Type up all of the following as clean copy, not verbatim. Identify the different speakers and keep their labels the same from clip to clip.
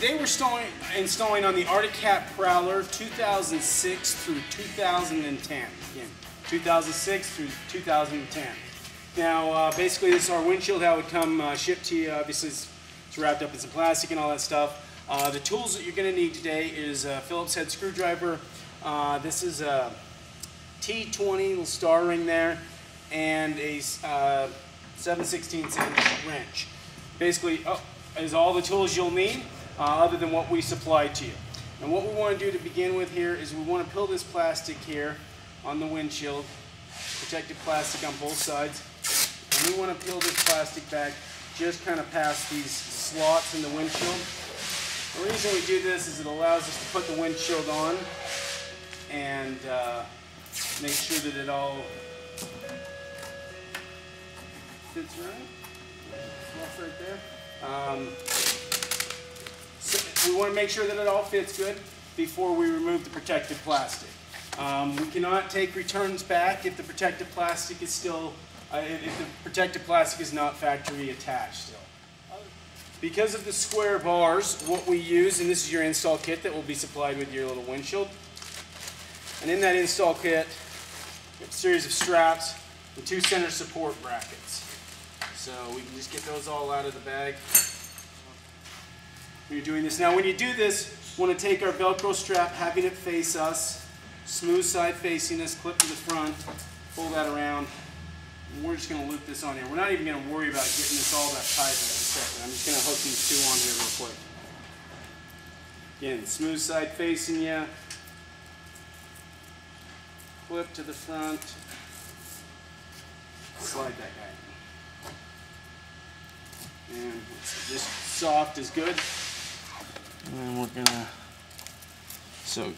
Speaker 1: Today we're installing on the Arctic Cat Prowler 2006 through 2010. Again, 2006 through 2010. Now, basically this is our windshield, how it would come shipped to you. Obviously it's wrapped up in some plastic and all that stuff. The tools that you're going to need today is a Phillips head screwdriver. This is a T20 little star ring there, and a 7/16 inch wrench. Basically, is all the tools you'll need, other than what we supplied to you. And what we want to do to begin with here is we want to peel this plastic here on the windshield, protective plastic on both sides, and we want to peel this plastic back just kind of past these slots in the windshield. The reason we do this is it allows us to put the windshield on and make sure that it all fits right. Fluff right there. So we want to make sure that it all fits good before we remove the protective plastic. We cannot take returns back if the protective plastic is still, if the protective plastic is not factory attached still. Because of the square bars, what we use, and this is your install kit that will be supplied with your little windshield. And in that install kit, we have a series of straps and 2 center support brackets. So we can just get those all out of the bag when you're doing this. Now when you do this, we want to take our Velcro strap, having it face us, smooth side facing us, clip to the front, pull that around. And we're just going to loop this on here. We're not even going to worry about getting this all that tight right in a second. I'm just going to hook these 2 on here real quick. Again, smooth side facing you, clip to the front, slide that guy in. And just soft is good. And then we're going to, so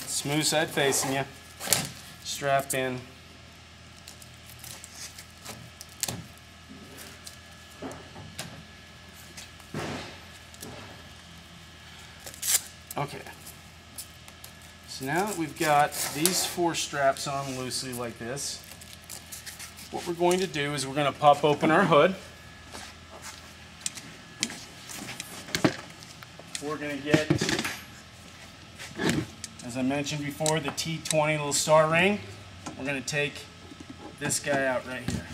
Speaker 1: smooth side facing you, strap in. Okay, so now that we've got these 4 straps on loosely like this, what we're going to do is we're going to pop open our hood. We're going to get, as I mentioned before, the T20 little star ring. We're going to take this guy out right here.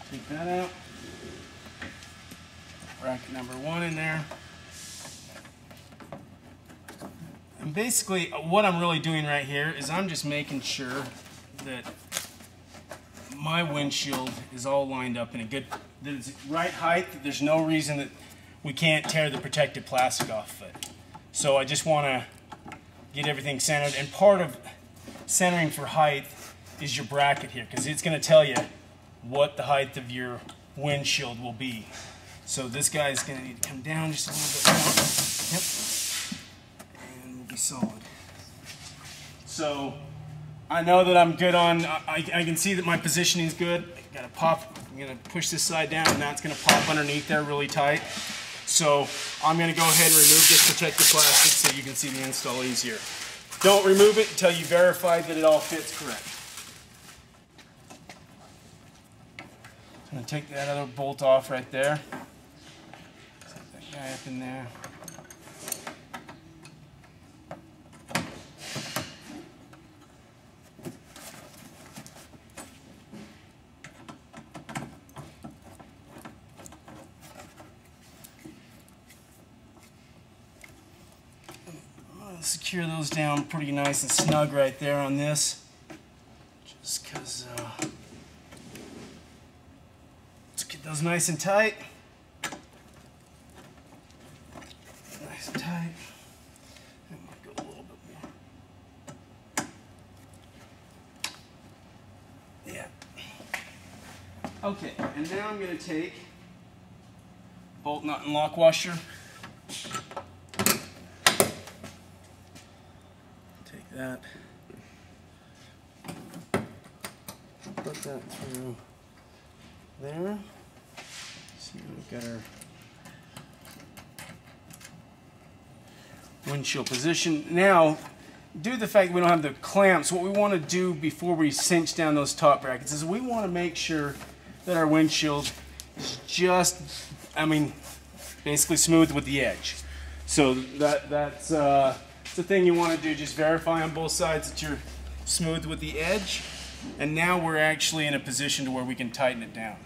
Speaker 1: Take that out. Bracket number 1 in there. And basically what I'm really doing right here is I'm just making sure that my windshield is all lined up in a good, that it's right height, that there's no reason that we can't tear the protective plastic off of it. So I just want to get everything centered, and part of centering for height is your bracket here, because it's going to tell you what the height of your windshield will be. So this guy is going to need to come down just a little bit more. Yep. And we'll be solid. So I know that I'm good on, I can see that my positioning is good. I gotta pop, I'm going to push this side down, and that's going to pop underneath there really tight. So I'm going to go ahead and remove this protective plastic so you can see the install easier. Don't remove it until you verify that it all fits correct. I'm going to take that other bolt off right there. Set that guy up in there. I'm going to secure those down pretty nice and snug right there on this. Just because those nice and tight. Nice and tight. And we'll go a little bit more. Yeah. Okay, and now I'm going to take bolt nut and lock washer. Take that. Put that through there. So we've got our windshield position. Now, due to the fact that we don't have the clamps, what we want to do before we cinch down those top brackets is we want to make sure that our windshield is just, basically smooth with the edge. So that's the thing you want to do. Just verify on both sides that you're smooth with the edge. And now we're actually in a position to where we can tighten it down.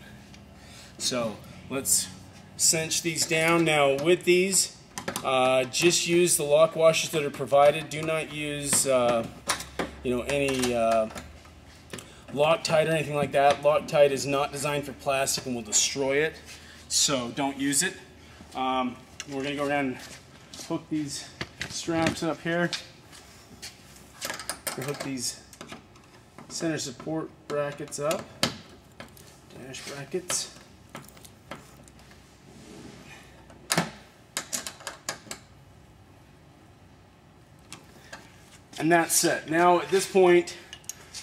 Speaker 1: So let's cinch these down. Now with these, just use the lock washers that are provided. Do not use any Loctite or anything like that. Loctite is not designed for plastic and will destroy it, so don't use it. We're going to go around and hook these straps up here. We hook these center support brackets up, dash brackets. And that's it. Now at this point,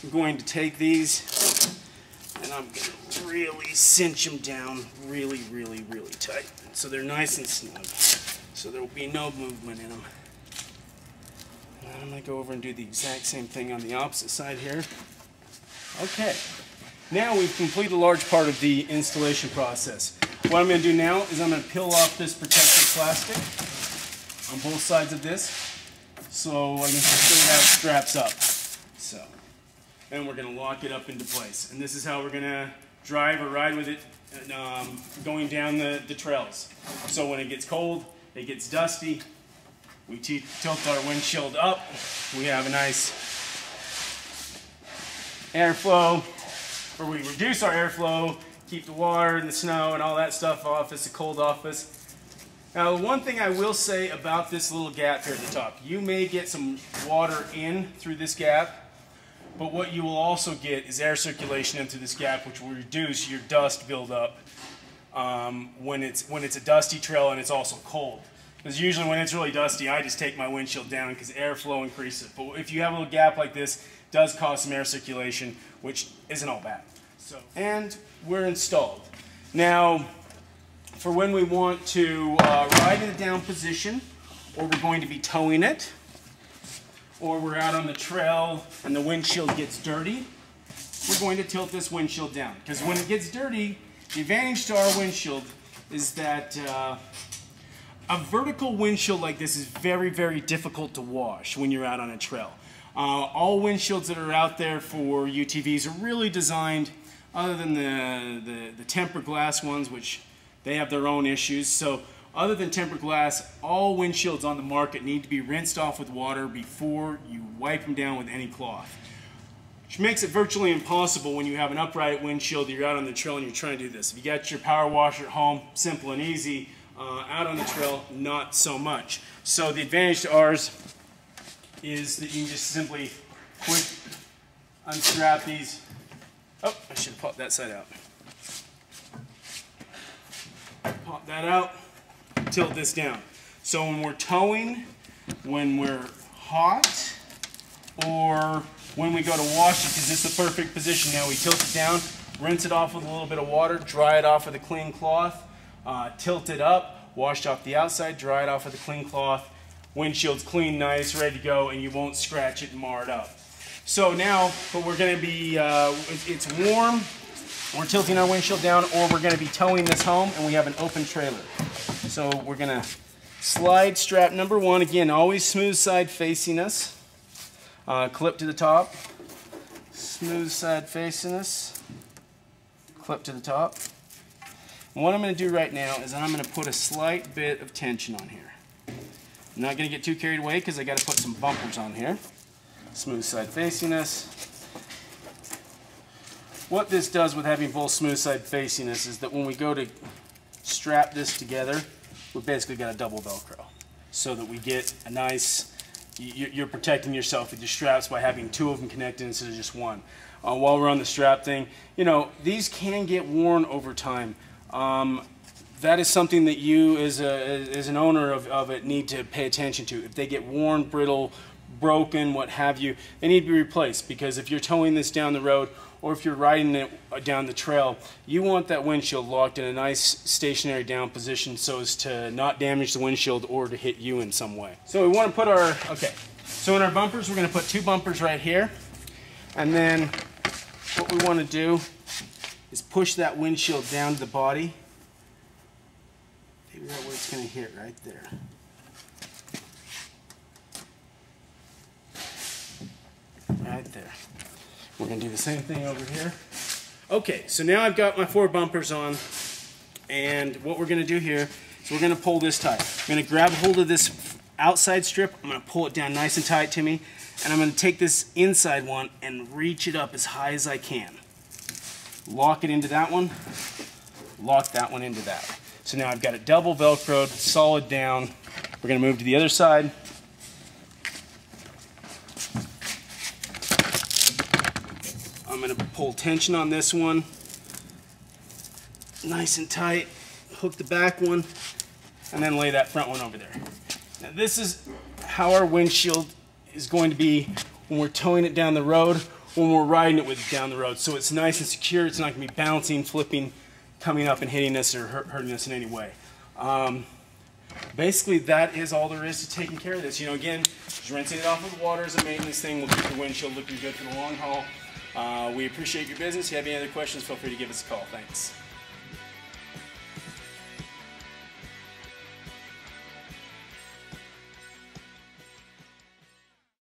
Speaker 1: I'm going to take these and I'm going to really cinch them down really, really, really tight. So they're nice and snug. So there will be no movement in them. And I'm going to go over and do the exact same thing on the opposite side here. Okay. Now we've completed a large part of the installation process. What I'm going to do now is I'm going to peel off this protective plastic on both sides of this, so I can show how it straps up. So, and we're going to lock it up into place. And this is how we're going to drive or ride with it going down the trails. So when it gets cold, it gets dusty, we tilt our windshield up, we have a nice airflow, or we reduce our airflow, keep the water and the snow and all that stuff off. It's a cold office. Now, the one thing I will say about this little gap here at the top, you may get some water in through this gap, but what you will also get is air circulation into this gap, which will reduce your dust buildup when it's a dusty trail and it's also cold. Because usually when it's really dusty, I just take my windshield down because airflow increases it. But if you have a little gap like this, it does cause some air circulation, which isn't all bad. And we're installed. Now, for when we want to ride in a down position, or we're going to be towing it, or we're out on the trail and the windshield gets dirty, we're going to tilt this windshield down. Because when it gets dirty, the advantage to our windshield is that a vertical windshield like this is very, very difficult to wash when you're out on a trail. All windshields that are out there for UTVs are really designed, other than the tempered glass ones, which they have their own issues. So other than tempered glass, all windshields on the market need to be rinsed off with water before you wipe them down with any cloth, which makes it virtually impossible when you have an upright windshield, you're out on the trail and you're trying to do this. If you got your power washer at home, simple and easy. Out on the trail, not so much. So the advantage to ours is that you can just simply quick unstrap these. Oh, I should have popped that side out. Pop that out, tilt this down. So when we're towing, when we're hot, or when we go to wash it, because this is the perfect position now, we tilt it down, rinse it off with a little bit of water, dry it off with a clean cloth, tilt it up, wash off the outside, dry it off with a clean cloth, windshield's clean, nice, ready to go, and you won't scratch it and mar it up. So now, but we're going to be, it's warm, we're tilting our windshield down, or we're going to be towing this home, and we have an open trailer. So we're going to slide strap number one, again, always smooth side facing us, clip to the top, smooth side facing us, clip to the top. And what I'm going to do right now is I'm going to put a slight bit of tension on here. I'm not going to get too carried away because I got to put some bumpers on here. Smooth side facing us. What this does with having both smooth side facing us is that when we go to strap this together, we basically got a double Velcro, so that we get a nice, you're protecting yourself with your straps by having two of them connected instead of just one. While we're on the strap thing, you know, these can get worn over time. That is something that you as an owner of it need to pay attention to. If they get worn, brittle, broken, what have you, they need to be replaced, because if you're towing this down the road or if you're riding it down the trail, you want that windshield locked in a nice stationary down position so as to not damage the windshield or to hit you in some way. So we want to put our, okay, So in our bumpers, we're going to put 2 bumpers right here. And then what we want to do is push that windshield down to the body. Figure out where it's going to hit right there. Right there. We're going to do the same thing over here. Okay, so now I've got my 4 bumpers on, and what we're going to do here is we're going to pull this tight. I'm going to grab hold of this outside strip, I'm going to pull it down nice and tight to me, and I'm going to take this inside one and reach it up as high as I can. Lock it into that one, lock that one into that. So now I've got it double Velcroed, solid down. We're going to move to the other side. I'm going to pull tension on this one, nice and tight, hook the back one, and then lay that front one over there. Now this is how our windshield is going to be when we're towing it down the road, when we're riding it with it down the road. So it's nice and secure, it's not going to be bouncing, flipping, coming up and hitting us or hurting us in any way. Basically that is all there is to taking care of this. You know, again, just rinsing it off with water is a maintenance thing. We'll keep the windshield looking good for the long haul. We appreciate your business. If you have any other questions, feel free to give us a call. Thanks.